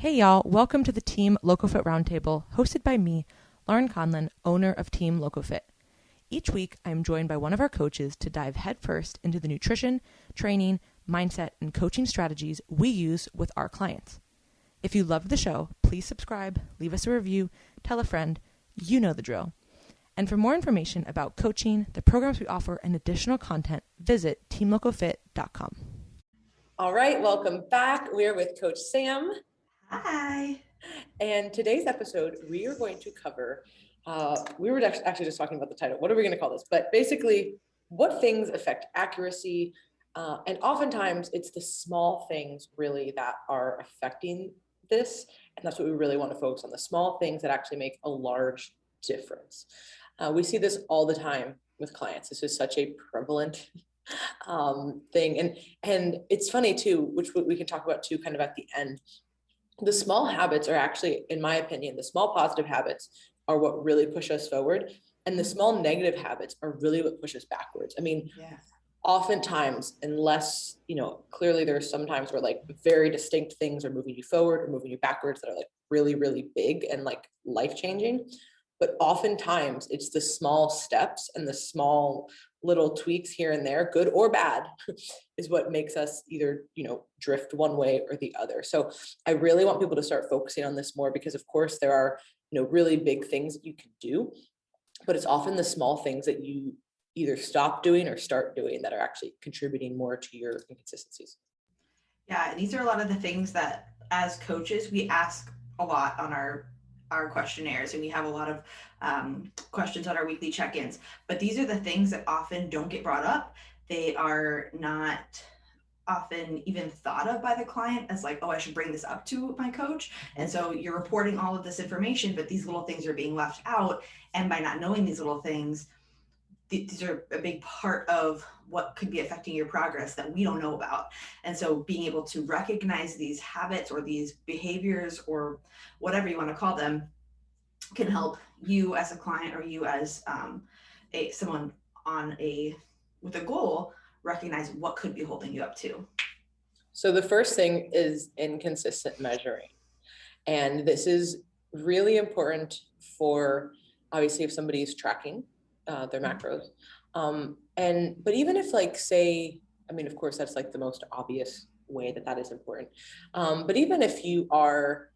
Hey y'all, welcome to the Team LocoFit Roundtable, hosted by me, Laurin Conlon, owner of Team LocoFit. Each week, I am joined by one of our coaches to dive headfirst into the nutrition, training, mindset, and coaching strategies we use with our clients. If you loved the show, please subscribe, leave us a review, tell a friend, you know the drill. And for more information about coaching, the programs we offer, and additional content, visit teamlocofit.com. All right, welcome back. We are with Coach Sam. Hi. And today's episode, we are going to cover, we were actually just talking about the title. What are we going to call this? But basically, what things affect accuracy? And oftentimes, it's the small things really that are affecting this. And that's what we really want to focus on, the small things that actually make a large difference. We see this all the time with clients. This is such a prevalent thing. And it's funny too, which we can talk about too, kind of at the end. The small habits are actually, in my opinion, the small positive habits are what really push us forward. And the small negative habits are really what push us backwards. I mean, oftentimes, unless, clearly there are some times where like very distinct things are moving you forward or moving you backwards that are like really, really big and like life-changing. But oftentimes it's the small steps and the small little tweaks here and there, good or bad, is what makes us either, drift one way or the other. So I really want people to start focusing on this more because of course there are, really big things that you can do, but it's often the small things that you either stop doing or start doing that are actually contributing more to your inconsistencies. Yeah, these are a lot of the things that as coaches, we ask a lot on our questionnaires, and we have a lot of questions on our weekly check-ins, but these are the things that often don't get brought up. They are not often even thought of by the client as like, oh, I should bring this up to my coach. And so you're reporting all of this information, but these little things are being left out. And by not knowing these little things, these are a big part of what could be affecting your progress that we don't know about. And so being able to recognize these habits or these behaviors or whatever you want to call them can help you as a client or you as someone with a goal recognize what could be holding you up to. So the first thing is inconsistent measuring. And this is really important for, obviously, if somebody's tracking their macros. But even if like, say, I mean, of course, that's like the most obvious way that is important. But even if you are,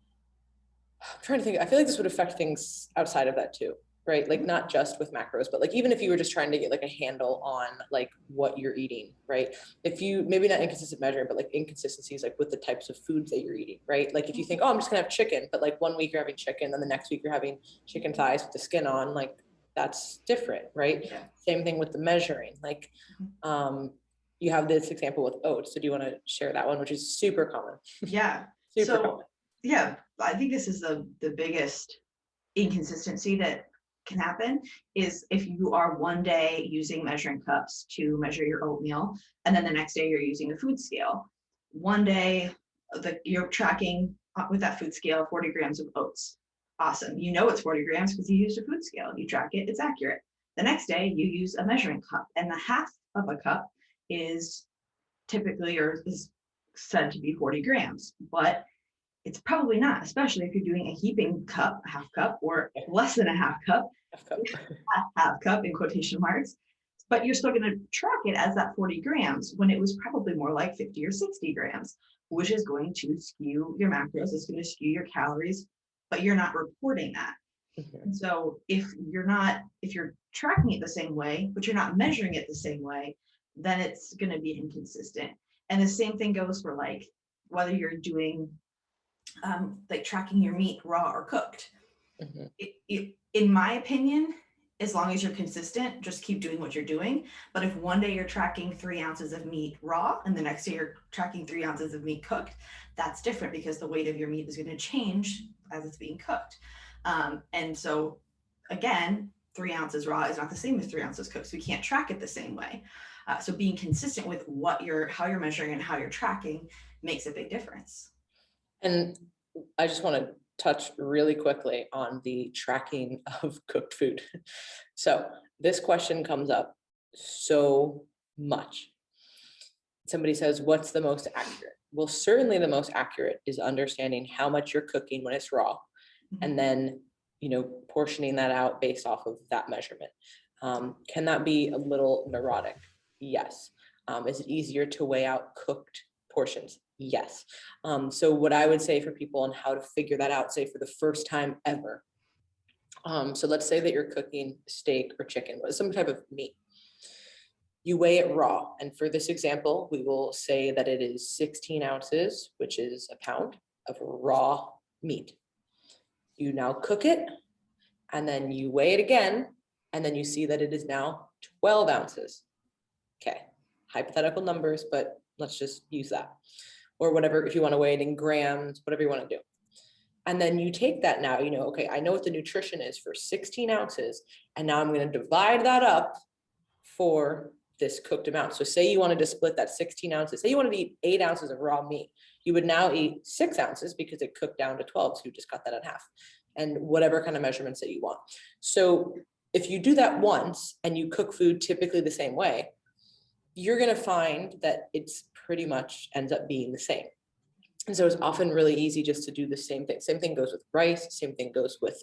I'm trying to think, I feel like this would affect things outside of that too, right? Like not just with macros, but like even if you were just trying to get like a handle on like what you're eating, right? If you, maybe not inconsistent measuring, but like inconsistencies, like with the types of foods that you're eating, right? Like if you think, oh, I'm just gonna have chicken, but like 1 week you're having chicken, then the next week you're having chicken thighs with the skin on, like that's different, right? Yeah. Same thing with the measuring. Like, you have this example with oats. So do you want to share that one, which is super common? Yeah. Super common. Yeah, I think this is the biggest inconsistency that can happen is if you are one day using measuring cups to measure your oatmeal, and then the next day you're using a food scale. One day you're tracking with that food scale 40 grams of oats. Awesome. You know it's 40 grams because you used a food scale. You track it, it's accurate. The next day you use a measuring cup, and the half of a cup is typically or is said to be 40 grams, but it's probably not, especially if you're doing a heaping cup, a half cup, or less than a half cup, half cup in quotation marks, but you're still going to track it as that 40 grams when it was probably more like 50 or 60 grams, which is going to skew your macros, it's going to skew your calories, but you're not reporting that. And so if you're tracking it the same way, but you're not measuring it the same way, then it's going to be inconsistent. And the same thing goes for like whether you're doing like tracking your meat raw or cooked. In my opinion, as long as you're consistent, just keep doing what you're doing. But if one day you're tracking 3 ounces of meat raw and the next day you're tracking 3 ounces of meat cooked, that's different because the weight of your meat is going to change as it's being cooked. And so again, 3 ounces raw is not the same as 3 ounces cooked. So we can't track it the same way. So being consistent with how you're measuring and how you're tracking makes a big difference. And I just want to touch really quickly on the tracking of cooked food. So this question comes up so much. Somebody says, what's the most accurate? Well, certainly the most accurate is understanding how much you're cooking when it's raw, and then, portioning that out based off of that measurement. Can that be a little neurotic? Yes. Is it easier to weigh out cooked portions? Yes. So what I would say for people on how to figure that out, say for the first time ever. So let's say that you're cooking steak or chicken, some type of meat. You weigh it raw. And for this example, we will say that it is 16 ounces, which is a pound of raw meat. You now cook it, and then you weigh it again, and then you see that it is now 12 ounces. Okay, hypothetical numbers, but let's just use that. Or whatever, if you want to weigh it in grams, whatever you want to do. And then you take that now, okay, I know what the nutrition is for 16 ounces, and now I'm going to divide that up for this cooked amount. So say you wanted to split that 16 ounces, say you wanted to eat 8 ounces of raw meat, you would now eat 6 ounces because it cooked down to 12. So you just cut that in half, and whatever kind of measurements that you want. So if you do that once and you cook food typically the same way, you're going to find that it's pretty much ends up being the same. And so it's often really easy just to do the same thing. Same thing goes with rice. Same thing goes with,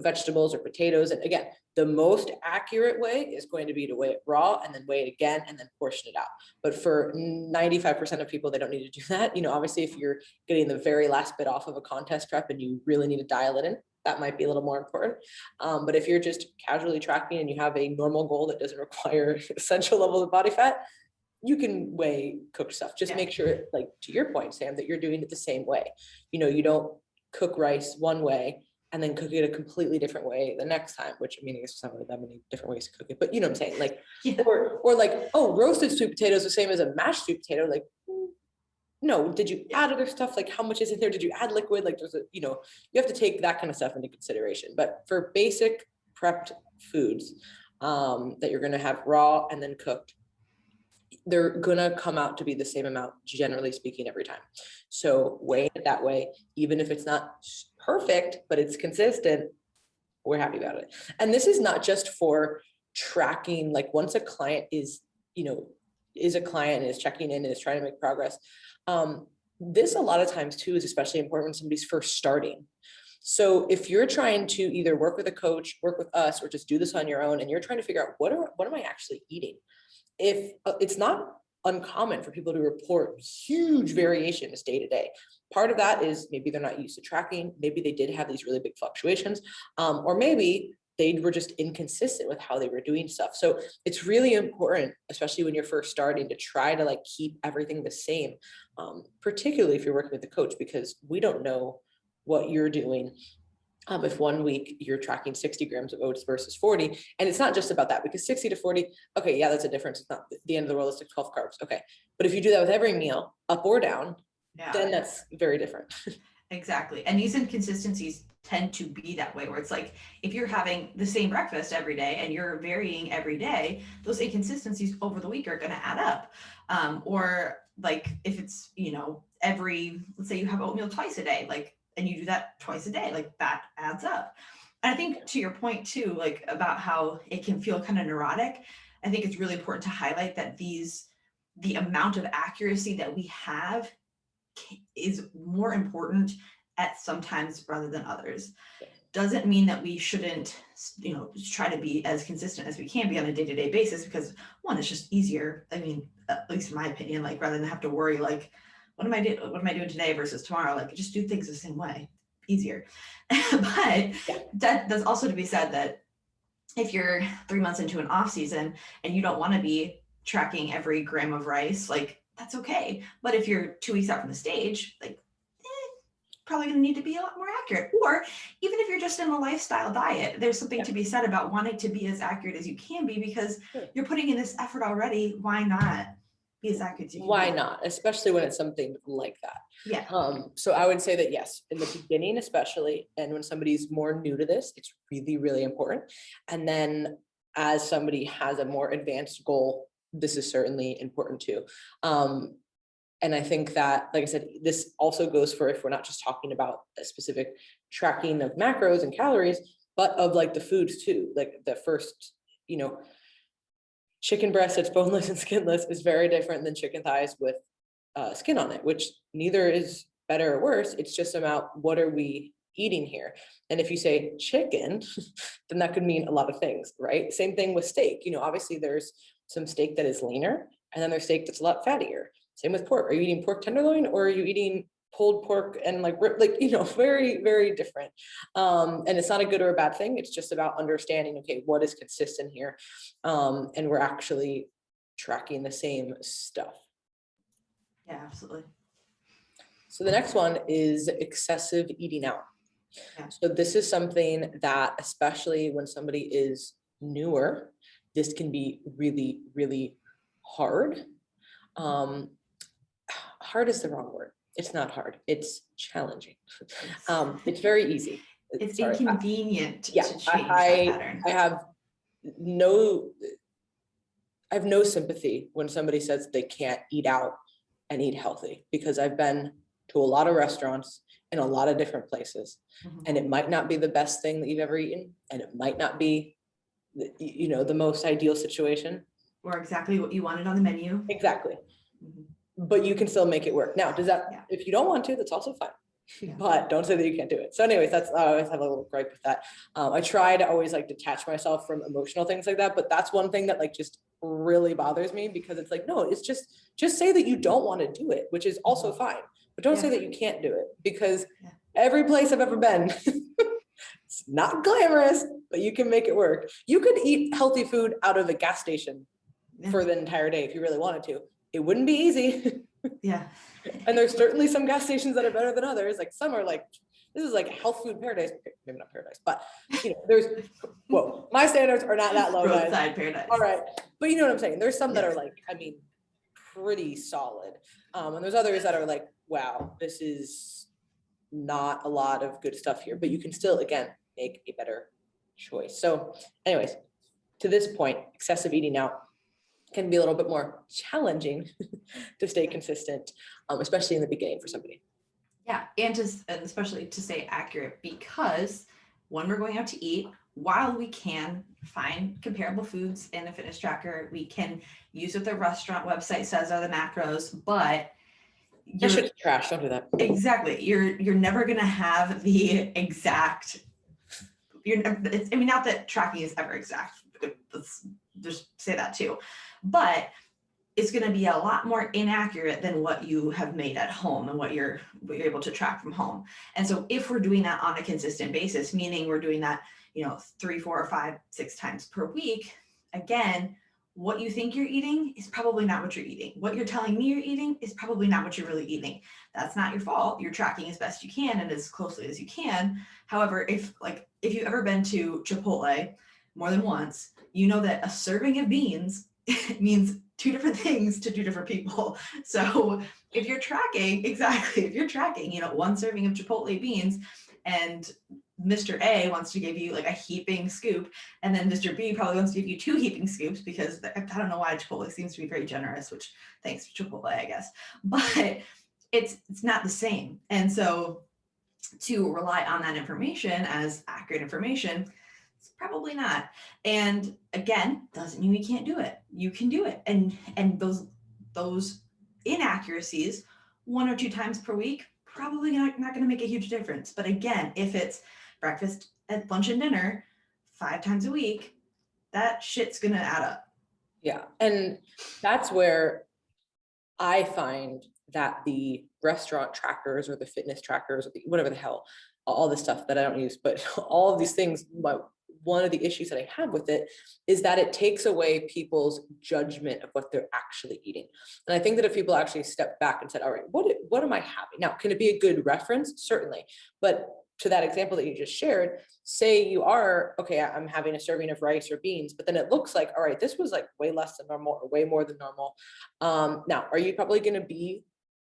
vegetables or potatoes. And again, the most accurate way is going to be to weigh it raw and then weigh it again and then portion it out. But for 95% of people, they don't need to do that. Obviously, if you're getting the very last bit off of a contest prep and you really need to dial it in, that might be a little more important. But if you're just casually tracking and you have a normal goal that doesn't require essential levels of body fat, you can weigh cooked stuff. Just make sure, like to your point, Sam, that you're doing it the same way. You don't cook rice one way and then cook it a completely different way the next time, which it's not really that many different ways to cook it, but you know what I'm saying? Like, or like, oh, roasted sweet potato is the same as a mashed sweet potato. Like, no, did you add other stuff? Like how much is in there? Did you add liquid? Like there's you have to take that kind of stuff into consideration. But for basic prepped foods that you're going to have raw and then cooked, they're gonna come out to be the same amount, generally speaking, every time. So weigh it that way, even if it's not perfect, but it's consistent, we're happy about it. And this is not just for tracking, like once a client is a client and is checking in and is trying to make progress. This a lot of times too is especially important when somebody's first starting. So if you're trying to either work with a coach, work with us, or just do this on your own, and you're trying to figure out what am I actually eating? If it's not uncommon for people to report huge variations day to day. Part of that is maybe they're not used to tracking. Maybe they did have these really big fluctuations, or maybe they were just inconsistent with how they were doing stuff. So it's really important, especially when you're first starting, to try to like keep everything the same, particularly if you're working with a coach, because we don't know what you're doing. If 1 week you're tracking 60 grams of oats versus 40, and it's not just about that, because 60 to 40, okay, yeah, that's a difference. It's not the end of the world. It's like 12 carbs. Okay. But if you do that with every meal, up or down, then that's very different. Exactly. And these inconsistencies tend to be that way, where it's like, if you're having the same breakfast every day and you're varying every day, those inconsistencies over the week are going to add up. Or like if it's, let's say you have oatmeal twice a day, like, and you do that twice a day, like that adds up. And I think to your point too, like about how it can feel kind of neurotic, I think it's really important to highlight that the amount of accuracy that we have is more important at some times rather than others. Doesn't mean that we shouldn't, try to be as consistent as we can be on a day-to-day basis, because one, it's just easier. I mean, at least in my opinion, like rather than have to worry, like, what am I doing today versus tomorrow? Like just do things the same way, easier. But that does also to be said that if you're 3 months into an off season and you don't want to be tracking every gram of rice, like that's okay. But if you're 2 weeks out from the stage, like probably going to need to be a lot more accurate. Or even if you're just in a lifestyle diet, there's something to be said about wanting to be as accurate as you can be, because you're putting in this effort already. Why not be as accurate as you can? Why not? Especially when it's something like that. Yeah. So I would say that yes, in the beginning, especially, and when somebody's more new to this, it's really, really important. And then as somebody has a more advanced goal, this is certainly important too. And I think that, like I said, this also goes for if we're not just talking about a specific tracking of macros and calories, but of like the foods too. Like the first, chicken breast that's boneless and skinless is very different than chicken thighs with skin on it, which neither is better or worse. It's just about what are we eating here. And if you say chicken, then that could mean a lot of things, right? Same thing with steak. Obviously there's some steak that is leaner, and then there's steak that's a lot fattier. Same with pork. Are you eating pork tenderloin, or are you eating pulled pork and very, very different. And it's not a good or a bad thing. It's just about understanding, okay, what is consistent here? And we're actually tracking the same stuff. Yeah, absolutely. So the next one is excessive eating out. Yeah. So this is something that, especially when somebody is newer, this can be really, really hard. Hard is the wrong word. It's not hard. It's challenging. It's very easy. It's inconvenient to change that pattern. I have no sympathy when somebody says they can't eat out and eat healthy, because I've been to a lot of restaurants in a lot of different places, and it might not be the best thing that you've ever eaten, and it might not be the most ideal situation, or exactly what you wanted on the menu. Exactly. But you can still make it work. Now, if you don't want to, that's also fine. Yeah. But don't say that you can't do it. So anyways, I always have a little gripe with that. I try to always detach myself from emotional things like that, but that's one thing that just really bothers me, because it's no, it's just say that you don't want to do it, which is also fine, but don't say that you can't do it, because every place I've ever been, it's not glamorous, but you can make it work. You could eat healthy food out of a gas station for the entire day if you really wanted to. It wouldn't be easy. Yeah. And there's certainly some gas stations that are better than others. Some are this is health food paradise. Maybe not paradise, but there's, my standards are not that low, Roadside guys. paradise. All right. But you know what I'm saying? There's some that are pretty solid. And there's others that are wow, this is not a lot of good stuff here, but you can still, again, make a better choice. So anyways, to this point, excessive eating out can be a little bit more challenging to stay consistent, especially in the beginning for somebody. Yeah, and especially to stay accurate, because when we're going out to eat, while we can find comparable foods in a fitness tracker, we can use what the restaurant website says are the macros, but that shit's trash. Don't do that. Exactly. You're never gonna have the exact. Not that tracking is ever exact. Let's just say that too, but it's going to be a lot more inaccurate than what you have made at home and what you're able to track from home. And so if we're doing that on a consistent basis, meaning we're doing that 3, 4, 5, 6 times per week, again, what you think you're eating is probably not what you're eating. What you're telling me you're eating is probably not what you're really eating. That's not your fault. You're tracking as best you can and as closely as you can. However, if you've ever been to Chipotle more than once, you know that a serving of beans means 2 different things to 2 different people. So if you're tracking, one serving of Chipotle beans, and Mr. A wants to give you a heaping scoop, and then Mr. B probably wants to give you 2 heaping scoops, because I don't know why Chipotle seems to be very generous, which thanks to Chipotle, I guess, but it's not the same. And so to rely on that information as accurate information, it's probably not. And again, doesn't mean we can't do it. You can do it. And those inaccuracies 1 or 2 times per week, probably not going to make a huge difference. But again, if it's breakfast, at lunch, and dinner 5 times a week, that shit's going to add up. Yeah. And that's where I find that the restaurant trackers or the fitness trackers, or whatever the hell, all the stuff that I don't use, but all of these things, one of the issues that I have with it is that it takes away people's judgment of what they're actually eating. And I think that if people actually step back and said, all right, what am I having? Now, can it be a good reference? Certainly. But to that example that you just shared, say you are, okay, I'm having a serving of rice or beans, but then it looks like, all right, this was way less than normal or way more than normal. Now, are you probably going to be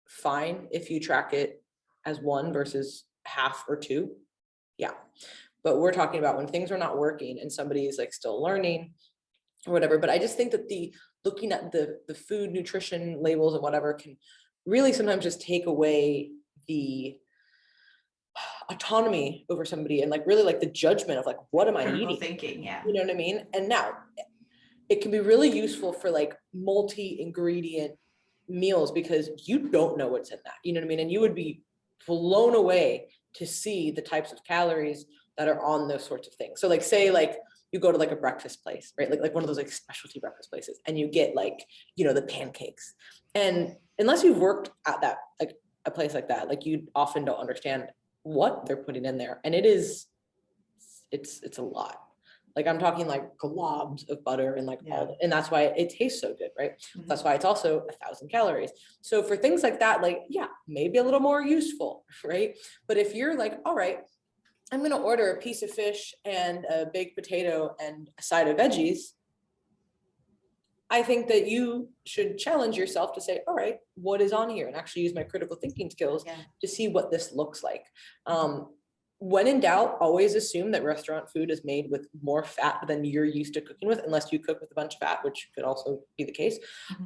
fine if you track it as 1 versus half or 2? Yeah. But we're talking about when things are not working and somebody is still learning or whatever. But I just think that looking at the food nutrition labels and whatever can really sometimes just take away the autonomy over somebody, and really the judgment of what am I eating? Thinking, yeah. You know what I mean? And now it can be really useful for multi-ingredient meals because you don't know what's in that, you know what I mean? And you would be blown away to see the types of calories that are on those sorts of things. So like, say like you go to like a breakfast place, right? Like one of those like specialty breakfast places, and you get like, you know, the pancakes. And unless you've worked at that, like a place like that, like you often don't understand what they're putting in there. And it's a lot. Like I'm talking like globs of butter and like all, and that's why it tastes so good, right? That's why it's also 1,000 calories. So for things like that, like, yeah, maybe a little more useful, right? But if you're like, all right, I'm going to order a piece of fish and a baked potato and a side of veggies, I think that you should challenge yourself to say, all right, what is on here? And actually use my critical thinking skills to see what this looks like. When in doubt, always assume that restaurant food is made with more fat than you're used to cooking with, unless you cook with a bunch of fat, which could also be the case.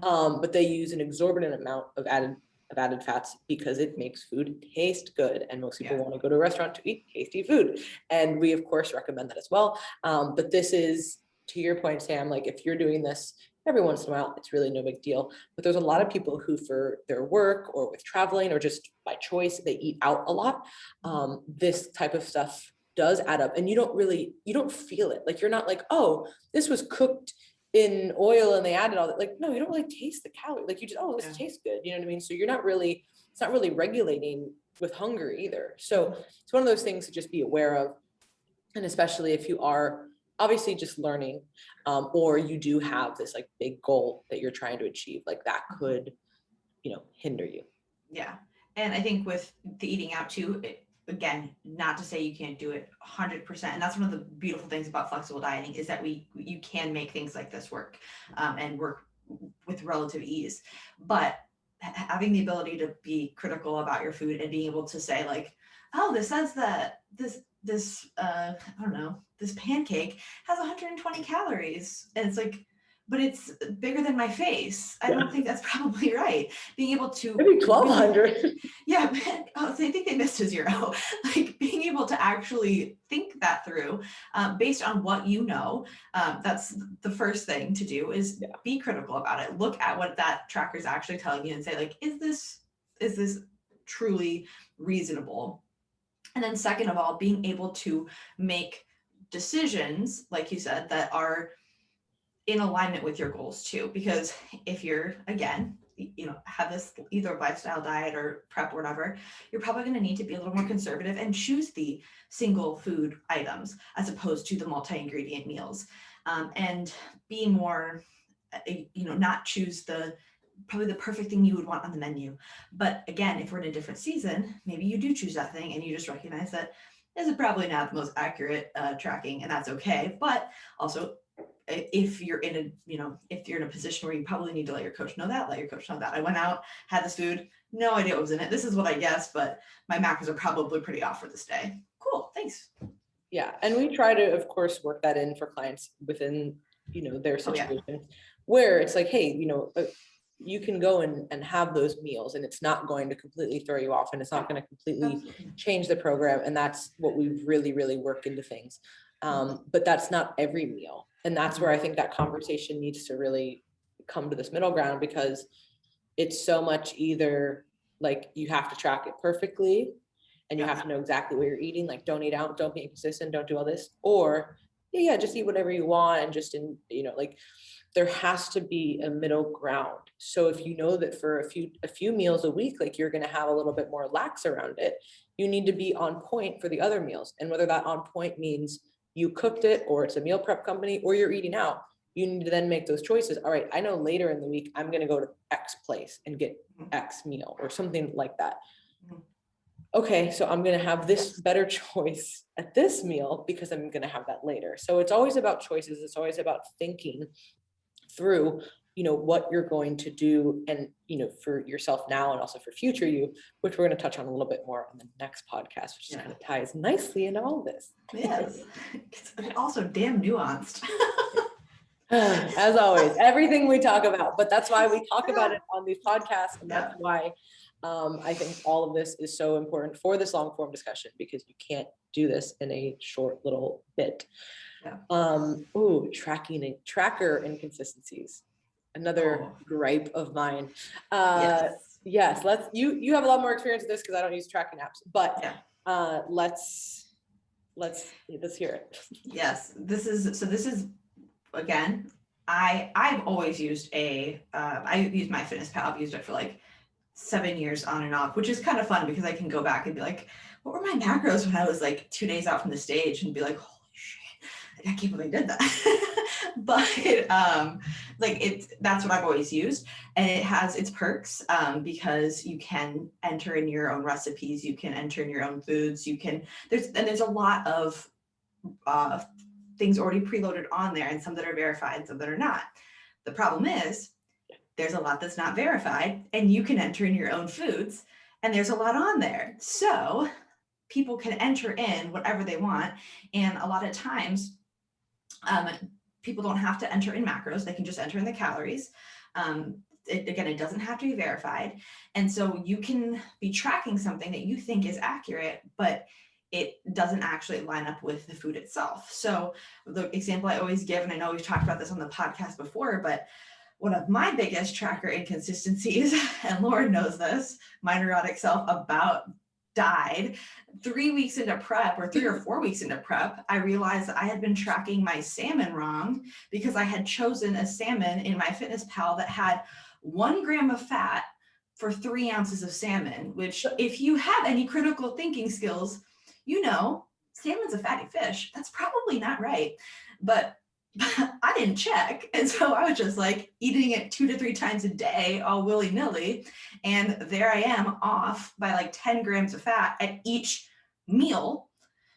But they use an exorbitant amount of added fats because it makes food taste good. And most people want to go to a restaurant to eat tasty food. And we, of course, recommend that as well. But this is, to your point, Sam, like if you're doing this every once in a while, it's really no big deal. But there's a lot of people who, for their work or with traveling or just by choice, they eat out a lot. This type of stuff does add up, and you don't feel it. Like you're not like, oh, this was cooked in oil and they added all that. Like, no, you don't really taste the calorie. Like you just, oh, this tastes good. You know what I mean? So it's not really regulating with hunger either. So it's one of those things to just be aware of. And especially if you are obviously just learning, or you do have this like big goal that you're trying to achieve, like that could, hinder you. Yeah. And I think with the eating out too, again, not to say you can't do it 100%. And that's one of the beautiful things about flexible dieting is that you can make things like this work, and work with relative ease. But having the ability to be critical about your food and being able to say like, oh, this says that this I don't know, this pancake has 120 calories. And it's like, but it's bigger than my face. I don't think that's probably right. Being able to maybe 1,200. Yeah, so I think they missed a zero. Like being able to actually think that through, based on what you know. That's the first thing to do is be critical about it. Look at what that tracker is actually telling you and say like, is this truly reasonable? And then second of all, being able to make decisions, like you said, that are in alignment with your goals too. Because if you're, again, have this either lifestyle diet or prep or whatever, you're probably going to need to be a little more conservative and choose the single food items as opposed to the multi-ingredient meals, and be more, not choose probably the perfect thing you would want on the menu. But again, if we're in a different season, maybe you do choose that thing and you just recognize that this is probably not the most accurate tracking, and that's okay. But also, if you're in a position where you probably need to let your coach know that, I went out, had this food, no idea what was in it. This is what I guessed, but my macros are probably pretty off for this day. Cool, thanks. Yeah, and we try to, of course, work that in for clients within, their situation, where it's like, hey, you can go and have those meals and it's not going to completely throw you off and it's not going to completely change the program. And that's what we really, really work into things. But that's not every meal. And that's where I think that conversation needs to really come to this middle ground, because it's so much either like you have to track it perfectly and you have to know exactly what you're eating, like don't eat out, don't be inconsistent, don't do all this, or just eat whatever you want. And just like there has to be a middle ground. So if you know that for a few meals a week, like you're going to have a little bit more lax around it, you need to be on point for the other meals. And whether that on point means you cooked it or it's a meal prep company or you're eating out, you need to then make those choices. All right, I know later in the week, I'm going to go to X place and get X meal or something like that. Okay, so I'm going to have this better choice at this meal because I'm going to have that later. So it's always about choices. It's always about thinking through, what you're going to do and, for yourself now and also for future you, which we're going to touch on a little bit more on the next podcast, which kind of ties nicely into all of this. Yes, it's also damn nuanced. As always, everything we talk about, but that's why we talk about it on these podcasts. And that's why I think all of this is so important for this long form discussion, because you can't do this in a short little bit. Tracker inconsistencies. another Oh, gripe of mine. yes. Yes, you have a lot more experience with this because I don't use tracking apps, but Yeah. let's hear it. Yes. This is again, I've always used I use MyFitnessPal. I've used it for like 7 years on and off, which is kind of fun because I can go back and be like, what were my macros when I was like 2 days out from the stage, and be like, holy shit, I can't believe I did that. But like that's what I've always used, and it has its perks because you can enter in your own recipes, you can enter in your own foods, you can there's a lot of uh, things already preloaded on there, and some that are verified, some that are not. The problem is there's a lot that's not verified, and you can enter in your own foods, and there's a lot on there. So people can enter in whatever they want, and a lot of times um, people don't have to enter in macros. They can just enter in the calories. Again, it doesn't have to be verified. And so you can be tracking something that you think is accurate, but it doesn't actually line up with the food itself. So the example I always give, and I know we've talked about this on the podcast before, but one of my biggest tracker inconsistencies, and Lauren knows this, my neurotic self about died 3 weeks into prep, or 3 or 4 weeks into prep. I realized I had been tracking my salmon wrong because I had chosen a salmon in MyFitnessPal that had 1 gram of fat for 3 ounces of salmon, which if you have any critical thinking skills, you know, salmon's a fatty fish. That's probably not right. But I didn't check. And so I was just like eating it 2 to 3 times a day, all willy nilly. And there I am off by like 10 grams of fat at each meal,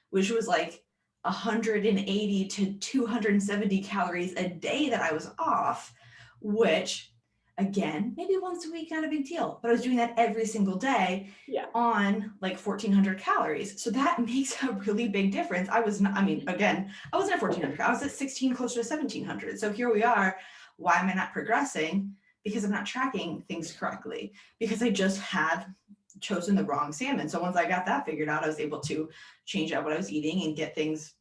which was like 180 to 270 calories a day that I was off, which again, maybe once a week, not a big deal, but I was doing that every single day on like 1,400 calories. So that makes a really big difference. I was not, I mean, again, I wasn't at 1,400, I was at 16, closer to 1,700. So here we are. Why am I not progressing? Because I'm not tracking things correctly, because I just had chosen the wrong salmon. So once I got that figured out, I was able to change out what I was eating and get things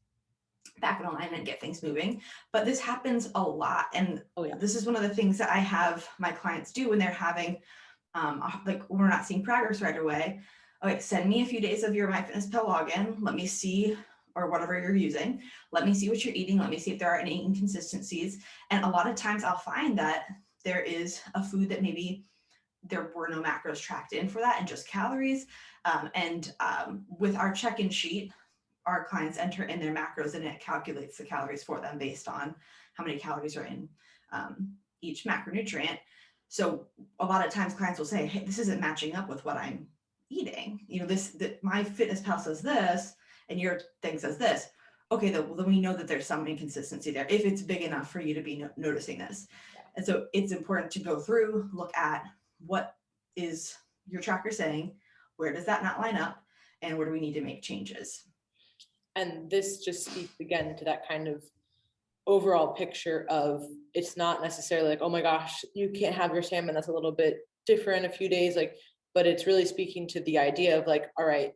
back in alignment and get things moving. But this happens a lot. And this is one of the things that I have my clients do when they're having, like we're not seeing progress right away. Okay, send me a few days of your MyFitnessPal login. Let me see, or whatever you're using. Let me see what you're eating. Let me see if there are any inconsistencies. And a lot of times I'll find that there is a food that maybe there were no macros tracked in for that and just calories. With our check-in sheet, our clients enter in their macros and it calculates the calories for them based on how many calories are in each macronutrient. So a lot of times clients will say, hey, this isn't matching up with what I'm eating. You know, MyFitnessPal says this and your thing says this. Okay, then we know that there's some inconsistency there if it's big enough for you to be noticing this. And so it's important to go through, look at what is your tracker saying, where does that not line up, and where do we need to make changes? And this just speaks again to that kind of overall picture of, it's not necessarily like, oh my gosh, you can't have your salmon, that's a little bit different a few days, like, but it's really speaking to the idea of like, all right,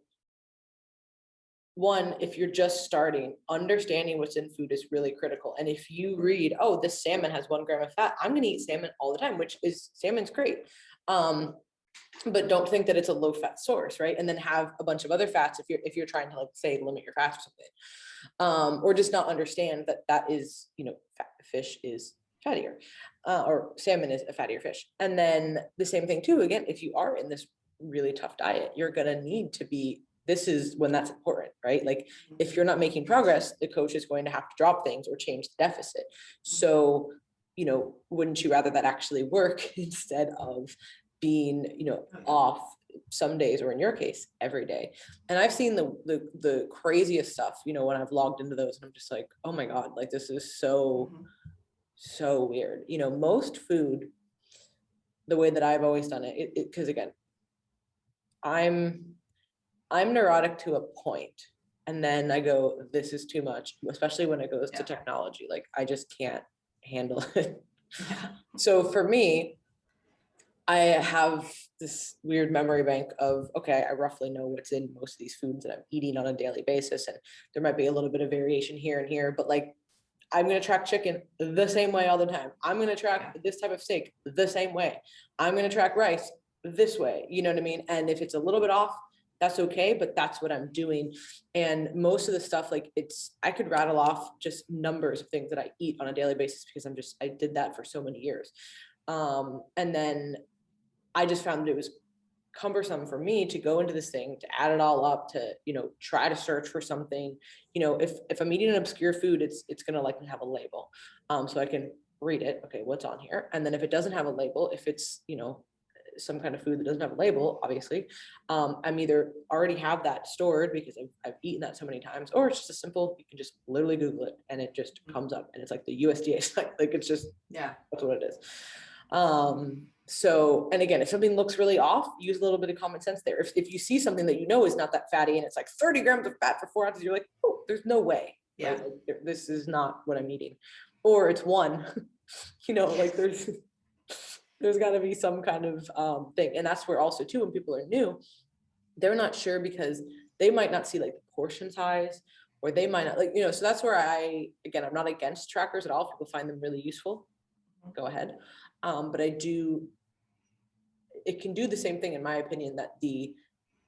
one, if you're just starting, understanding what's in food is really critical. And if you read, oh, this salmon has 1 gram of fat, I'm going to eat salmon all the time, which is, salmon's great. But don't think that it's a low fat source, right? And then have a bunch of other fats if you're trying to, like, say, limit your fats or something, or just not understand that is, fish is fattier, or salmon is a fattier fish. And then the same thing too, again, if you are in this really tough diet, you're gonna need to be, this is when that's important, right? Like if you're not making progress, the coach is going to have to drop things or change the deficit. So, wouldn't you rather that actually work instead of being, off some days, or in your case, every day? And I've seen the craziest stuff, when I've logged into those, and I'm just like, oh my God, like this is so weird. Most food, the way that I've always done it, because again, I'm neurotic to a point, and then I go, this is too much, especially when it goes to technology. Like I just can't handle it. So for me, I have this weird memory bank of, okay, I roughly know what's in most of these foods that I'm eating on a daily basis. And there might be a little bit of variation here and here, but like, I'm going to track chicken the same way all the time. I'm going to track this type of steak the same way. I'm going to track rice this way. You know what I mean? And if it's a little bit off, that's okay, but that's what I'm doing. And most of the stuff, like I could rattle off just numbers of things that I eat on a daily basis because I did that for so many years. And then I just found that it was cumbersome for me to go into this thing, to add it all up, to, try to search for something. If I'm eating an obscure food, it's going to likely have a label. So I can read it. Okay, what's on here? And then if it doesn't have a label, if it's, some kind of food that doesn't have a label, obviously, I'm either already have that stored because I've eaten that so many times, or it's just a simple, you can just literally Google it and it just comes up, and it's like the USDA site, like it's just, that's what it is. So, and again, if something looks really off, use a little bit of common sense there. If you see something that is not that fatty and it's like 30 grams of fat for 4 ounces, you're like, oh, there's no way. Yeah. Right? Like, this is not what I'm eating. Or it's one, like there's got to be some kind of thing. And that's where also too, when people are new, they're not sure because they might not see like the portion size, or they might not so that's where I'm not against trackers at all. People find them really useful. Go ahead. But it can do the same thing, in my opinion, that the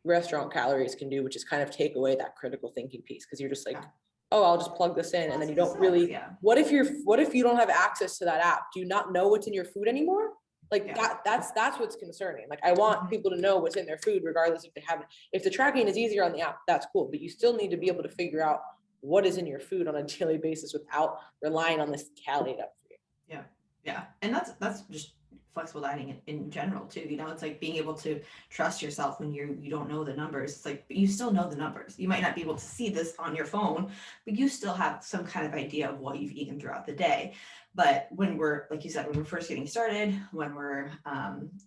restaurant calories can do, which is kind of take away that critical thinking piece. Cause you're just like, oh, I'll just plug this in. And then you don't really, what if you don't have access to that app? Do you not know what's in your food anymore? Like that's what's concerning. Like I want people to know what's in their food, regardless if they have it. If the tracking is easier on the app, that's cool. But you still need to be able to figure out what is in your food on a daily basis without relying on this tally it up for you. Yeah. Yeah. And that's just flexible dining in general too. It's like being able to trust yourself when you don't know the numbers. It's like, but you still know the numbers. You might not be able to see this on your phone, but you still have some kind of idea of what you've eaten throughout the day. But when we're, like you said, when we're first getting started, when we're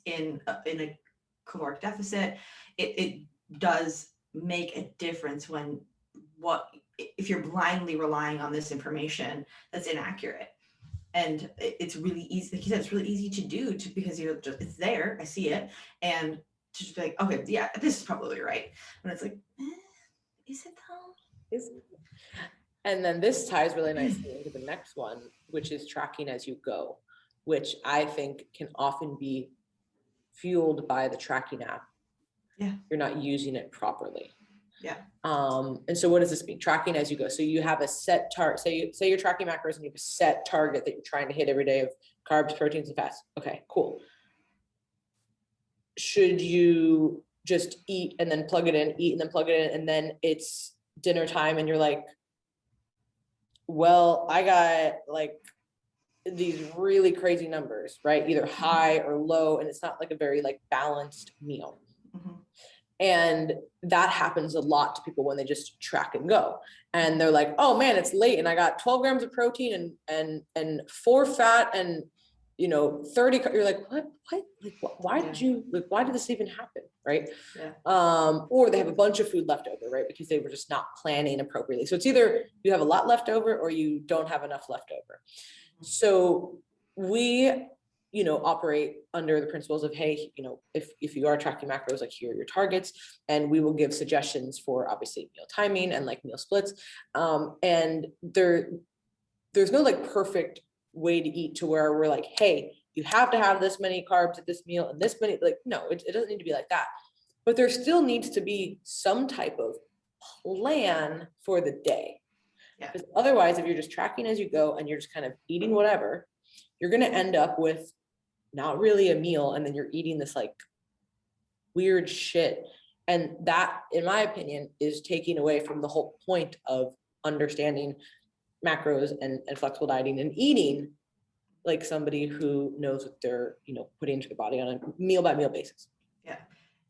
in a caloric deficit, it does make a difference if you're blindly relying on this information that's inaccurate. And it's really easy, like you said, it's really easy to do because it's there, I see it, and to just be like, okay, yeah, this is probably right. But it's like, is it though? And then this ties really nicely into the next one, which is tracking as you go, which I think can often be fueled by the tracking app. Yeah. You're not using it properly. Yeah. And so what does this mean? Tracking as you go. So you have a set target, say you're tracking macros and you have a set target that you're trying to hit every day of carbs, proteins, and fats. Okay, cool. Should you just eat and then plug it in, eat and then plug it in, and then it's dinner time and you're like, well, I got like these really crazy numbers, right? Either high or low, and it's not like a very like balanced meal. Mm-hmm. And that happens a lot to people when they just track and go. And they're like, oh man, it's late and I got 12 grams of protein and 4 fat and 30. You're like, what? Like, why did this even happen? Right. Yeah. Or they have a bunch of food left over, right? Because they were just not planning appropriately. So it's either you have a lot left over or you don't have enough left over. So we operate under the principles of, hey, if you are tracking macros, like here are your targets, and we will give suggestions for obviously meal timing and like meal splits. And there's no like perfect way to eat to where we're like, hey, you have to have this many carbs at this meal and this many, like, no, it doesn't need to be like that. But there still needs to be some type of plan for the day. Yeah. Because otherwise, if you're just tracking as you go and you're just kind of eating whatever, you're going to end up with not really a meal, and then you're eating this like weird shit. And that, in my opinion, is taking away from the whole point of understanding macros and flexible dieting and eating like somebody who knows what they're, putting into their body on a meal by meal basis. Yeah.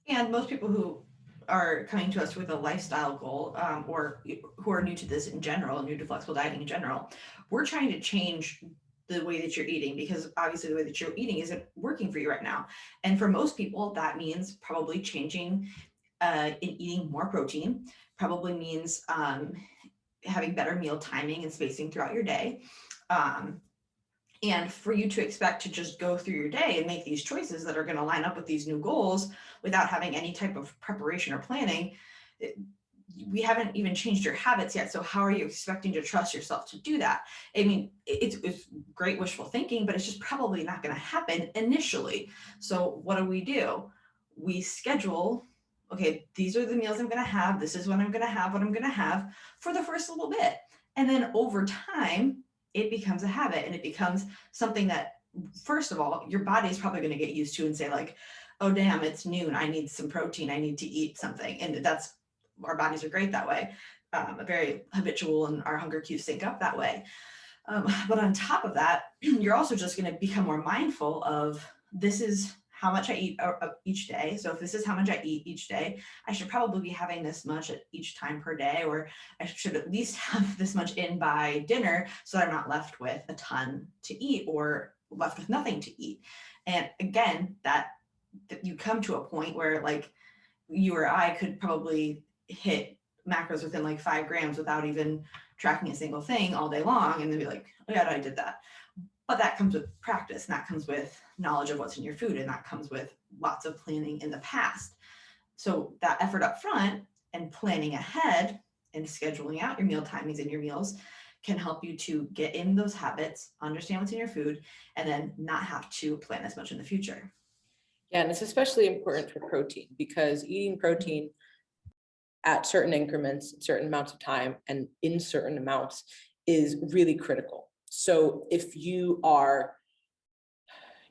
And most people who are coming to us with a lifestyle goal, or who are new to this in general, new to flexible dieting in general, we're trying to change the way that you're eating, because obviously the way that you're eating isn't working for you right now. And for most people, that means probably changing in eating more protein, probably means having better meal timing and spacing throughout your day. And for you to expect to just go through your day and make these choices that are going to line up with these new goals without having any type of preparation or planning, we haven't even changed your habits yet. So how are you expecting to trust yourself to do that? I mean, it's great wishful thinking, but it's just probably not going to happen initially. So what do? We schedule, okay, these are the meals I'm going to have. This is what I'm going to have, what I'm going to have for the first little bit. And then over time, it becomes a habit, and it becomes something that, first of all, your body is probably going to get used to and say like, oh, damn, it's noon. I need some protein. I need to eat something. And that's, our bodies are great that way, very habitual, and our hunger cues sync up that way. But on top of that, you're also just going to become more mindful of, this is how much I eat each day. So if this is how much I eat each day, I should probably be having this much at each time per day, or I should at least have this much in by dinner so that I'm not left with a ton to eat or left with nothing to eat. And again, that you come to a point where like you or I could probably hit macros within like 5 grams without even tracking a single thing all day long, and then be like, oh yeah, I did that. But that comes with practice, and that comes with knowledge of what's in your food, and that comes with lots of planning in the past. So that effort up front and planning ahead and scheduling out your meal timings and your meals can help you to get in those habits, understand what's in your food, and then not have to plan as much in the future. Yeah, and it's especially important for protein, because eating protein at certain increments, certain amounts of time, and in certain amounts is really critical. So if you are,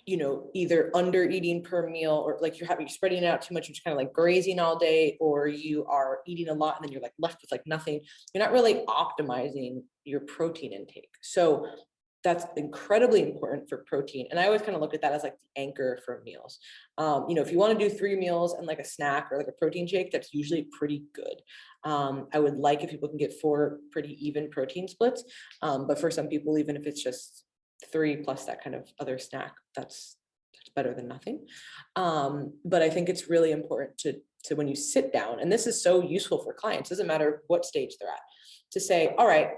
either under eating per meal, or like you're spreading it out too much, you're just kind of like grazing all day, or you are eating a lot and then you're like left with like nothing, you're not really optimizing your protein intake. So that's incredibly important for protein. And I always kind of look at that as like the anchor for meals. If you want to do 3 meals and like a snack or like a protein shake, that's usually pretty good. I would like if people can get 4 pretty even protein splits. But for some people, even if it's just 3 plus that kind of other snack, that's better than nothing. But I think it's really important to when you sit down, and this is so useful for clients, doesn't matter what stage they're at, to say, all right,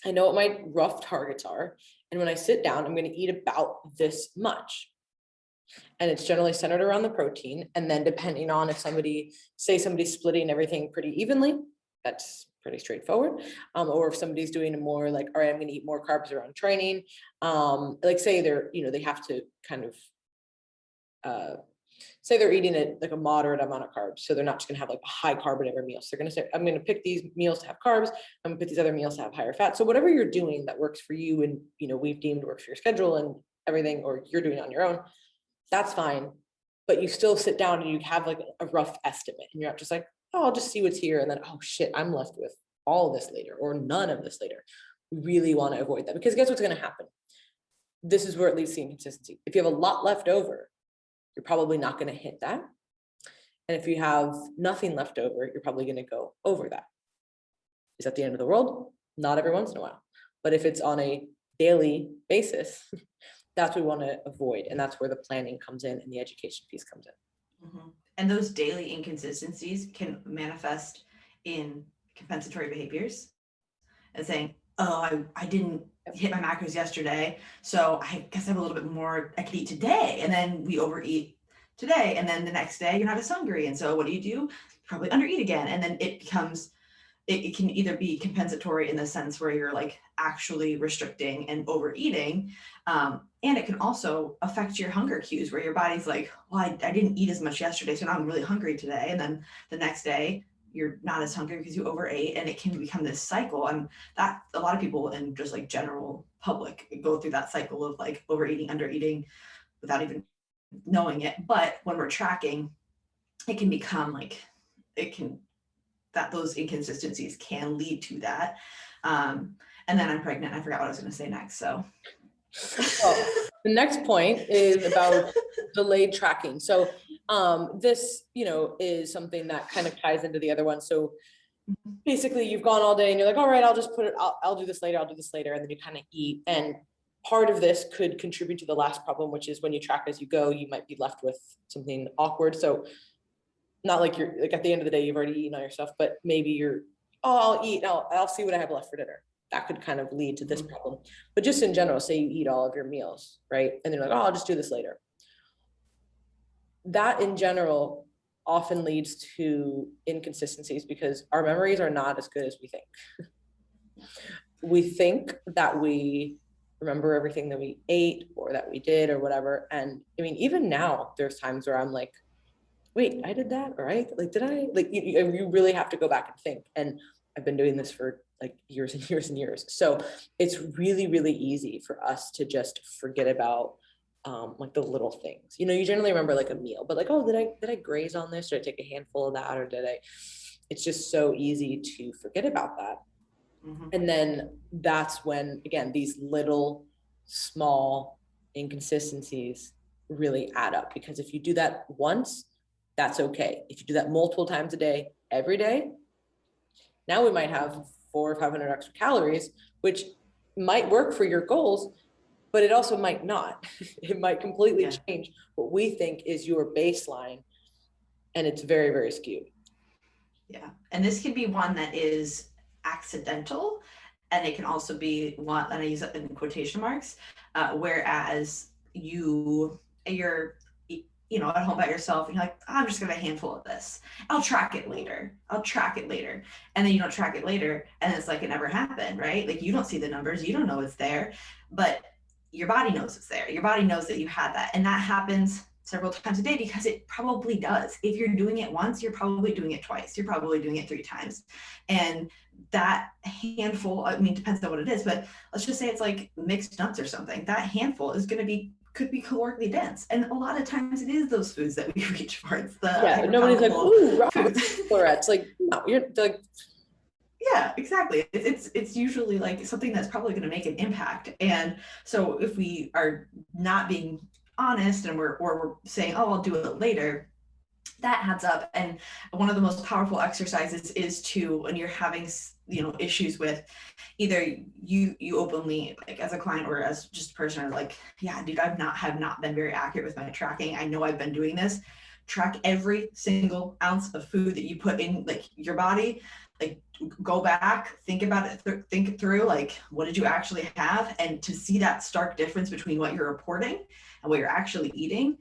I know what my rough targets are. And when I sit down, I'm going to eat about this much. And it's generally centered around the protein. And then depending on if somebody's splitting everything pretty evenly, that's pretty straightforward. Or if somebody's doing a more like, all right, I'm going to eat more carbs around training. Like say they have to kind of, say they're eating like a moderate amount of carbs. So they're not just gonna have like a high carb in every meal. So they're gonna say, I'm gonna pick these meals to have carbs. I'm gonna pick these other meals to have higher fat. So whatever you're doing that works for you and, we've deemed works for your schedule and everything, or you're doing on your own, that's fine. But you still sit down and you have like a rough estimate, and you're not just like, oh, I'll just see what's here. And then, oh shit, I'm left with all this later or none of this later. We really want to avoid that, because guess what's going to happen? This is where it leads to inconsistency. If you have a lot left over, you're probably not going to hit that. And if you have nothing left over, you're probably going to go over that. Is that the end of the world? Not every once in a while. But if it's on a daily basis, that's what we want to avoid. And that's where the planning comes in and the education piece comes in. Mm-hmm. And those daily inconsistencies can manifest in compensatory behaviors and saying, oh, I didn't hit my macros yesterday, so I guess I have a little bit more I could eat today. And then we overeat today, and then the next day you're not as hungry. And so what do? You probably undereat again. And then it becomes, it can either be compensatory in the sense where you're like actually restricting and overeating. And it can also affect your hunger cues, where your body's like, well, I didn't eat as much yesterday, so now I'm really hungry today. And then the next day you're not as hungry because you overate, and it can become this cycle. And that a lot of people in just like general public go through that cycle of like overeating, undereating without even knowing it. But when we're tracking, it can become like, that those inconsistencies can lead to that. And then I'm pregnant. I forgot what I was going to say next. So well, the next point is about delayed tracking. So this, is something that kind of ties into the other one. So basically you've gone all day and you're like, all right, I'll just put it, I'll do this later. I'll do this later. And then you kind of eat. And part of this could contribute to the last problem, which is when you track as you go, you might be left with something awkward. So not like you're like at the end of the day, you've already eaten all your stuff, but maybe you're, oh, I'll eat, I'll see what I have left for dinner. That could kind of lead to this problem. But just in general, say you eat all of your meals, right? And then you're like, oh, I'll just do this later. That in general often leads to inconsistencies because our memories are not as good as we think. We think that we remember everything that we ate or that we did or whatever. And I mean, even now, there's times where I'm like, wait, I did that, right? Like, did I? Like, you really have to go back and think. And I've been doing this for like years and years and years. So it's really, really easy for us to just forget about like the little things. You generally remember like a meal, but like, oh, did I graze on this? Did I take a handful of that, or did I? It's just so easy to forget about that. Mhm. And then that's when, again, these little small inconsistencies really add up, because if you do that once, that's okay. If you do that multiple times a day, every day, now we might have 400 or 500 extra calories, which might work for your goals, but it also might not. It might completely Yeah. change what we think is your baseline, and it's very, very skewed. Yeah. And this could be one that is accidental, and it can also be one, and I use it in quotation marks, whereas you're at home by yourself and you're like, I'm just gonna have a handful of this. I'll track it later. And then you don't track it later, and it's like it never happened, right? Like you don't see the numbers, you don't know it's there, but your body knows it's there. Your body knows that you had that. And that happens several times a day because it probably does. If you're doing it once, you're probably doing it twice. You're probably doing it 3 times. And that handful, I mean, depends on what it is, but let's just say it's like mixed nuts or something. That handful is going to be, could be calorically dense. And a lot of times it is those foods that we reach for. It's the Nobody's like, ooh, foods. florets. Like, no, you're like, Yeah, exactly. It's usually like something that's probably going to make an impact. And so if we are not being honest and we're saying, oh, I'll do it later, that adds up. And one of the most powerful exercises is to, when you're having issues with either you openly, like as a client or as just a person, are like, yeah, dude, have not been very accurate with my tracking. I know I've been doing this. Track every single ounce of food that you put in like your body. Like go back, think about it, think it through, like what did you actually have? And to see that stark difference between what you're reporting and what you're actually eating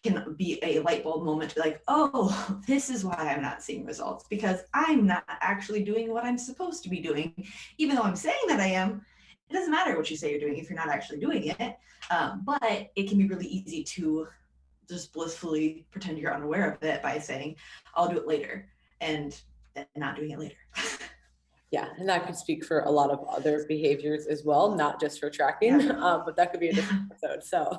can be a light bulb moment to be like, oh, this is why I'm not seeing results, because I'm not actually doing what I'm supposed to be doing. Even though I'm saying that I am, it doesn't matter what you say you're doing if you're not actually doing it. But it can be really easy to just blissfully pretend you're unaware of it by saying, I'll do it later, and then not doing it later. yeah, and that could speak for a lot of other behaviors as well, not just for tracking, but that could be a different episode. So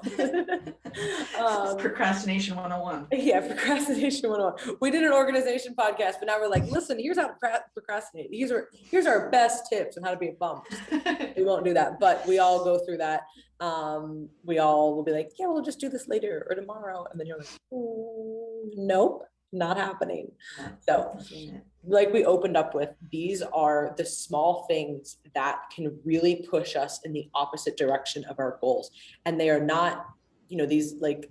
Procrastination 101. Yeah, procrastination 101. We did an organization podcast, but now we're like, listen, here's how to procrastinate. Here's our best tips on how to be a bum. We won't do that, but we all go through that. We all will be like, yeah, we'll just do this later or tomorrow. And then you're like, nope, not happening. So like we opened up with, these are the small things that can really push us in the opposite direction of our goals. And they are not, these like,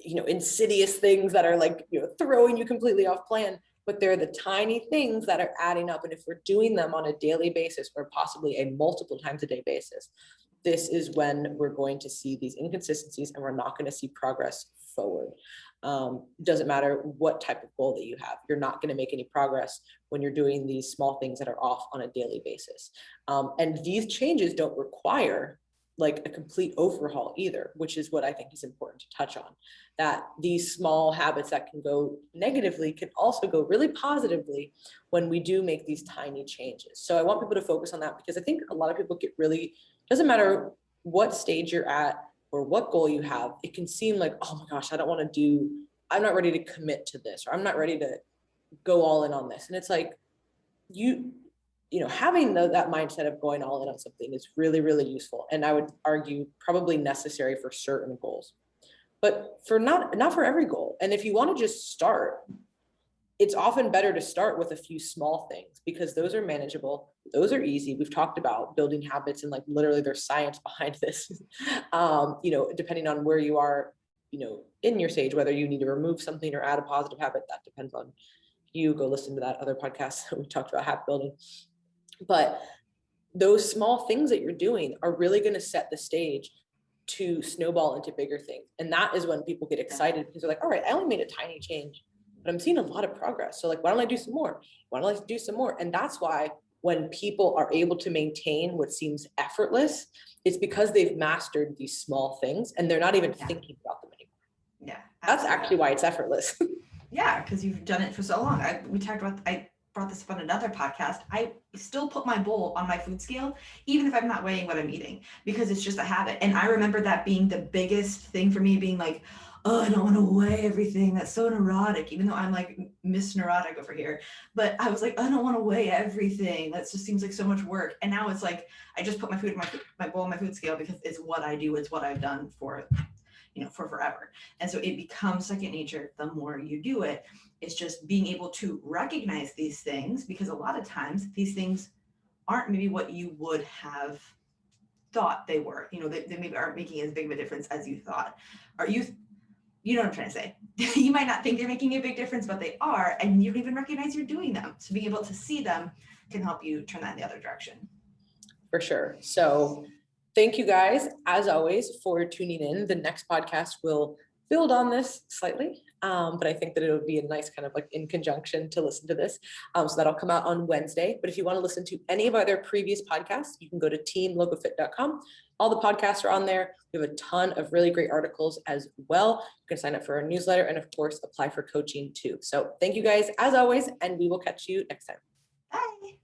insidious things that are like, throwing you completely off plan, but they're the tiny things that are adding up. And if we're doing them on a daily basis or possibly a multiple times a day basis, this is when we're going to see these inconsistencies and we're not going to see progress forward. Doesn't matter what type of goal that you have, you're not going to make any progress when you're doing these small things that are off on a daily basis. And these changes don't require like a complete overhaul either, which is what I think is important to touch on, that these small habits that can go negatively can also go really positively when we do make these tiny changes. So I want people to focus on that, because I think a lot of people get really, doesn't matter what stage you're at or what goal you have, it can seem like, oh my gosh, I'm not ready to commit to this, or I'm not ready to go all in on this. And it's like, having that mindset of going all in on something is really, really useful. And I would argue probably necessary for certain goals, but for not for every goal. And if you want to just start, it's often better to start with a few small things, because those are manageable. Those are easy. We've talked about building habits, and like literally there's science behind this, depending on where you are, in your stage, whether you need to remove something or add a positive habit, that depends on you. Go listen to that other podcast that we talked about habit building. But those small things that you're doing are really going to set the stage to snowball into bigger things. And that is when people get excited, because they're like, all right, I only made a tiny change. but I'm seeing a lot of progress. So like, why don't I do some more? Why don't I do some more? And that's why when people are able to maintain what seems effortless, it's because they've mastered these small things and they're not even thinking about them anymore. Yeah. That's actually why it's effortless. Yeah, because you've done it for so long. I brought this up on another podcast. I still put my bowl on my food scale, even if I'm not weighing what I'm eating, because it's just a habit. And I remember that being the biggest thing for me, being like, oh, I don't want to weigh everything. That's so neurotic, even though I'm like Miss Neurotic over here. But I was like, I don't want to weigh everything. That just seems like so much work. And now it's like, I just put my food in my bowl on my food scale because it's what I do. It's what I've done for for forever. And so it becomes second nature the more you do it. It's just being able to recognize these things, because a lot of times these things aren't maybe what you would have thought they were. They maybe aren't making as big of a difference as you thought. Or you know what I'm trying to say. You might not think they're making a big difference, but they are, and you don't even recognize you're doing them. So being able to see them can help you turn that in the other direction. For sure. So thank you guys, as always, for tuning in. The next podcast will build on this slightly, but I think that it'll be a nice kind of like in conjunction to listen to this. So that'll come out on Wednesday. But if you want to listen to any of our other previous podcasts, you can go to teamlocofit.com. All the podcasts are on there. We have a ton of really great articles as well. You can sign up for our newsletter and of course apply for coaching too. So thank you guys as always, and we will catch you next time. Bye.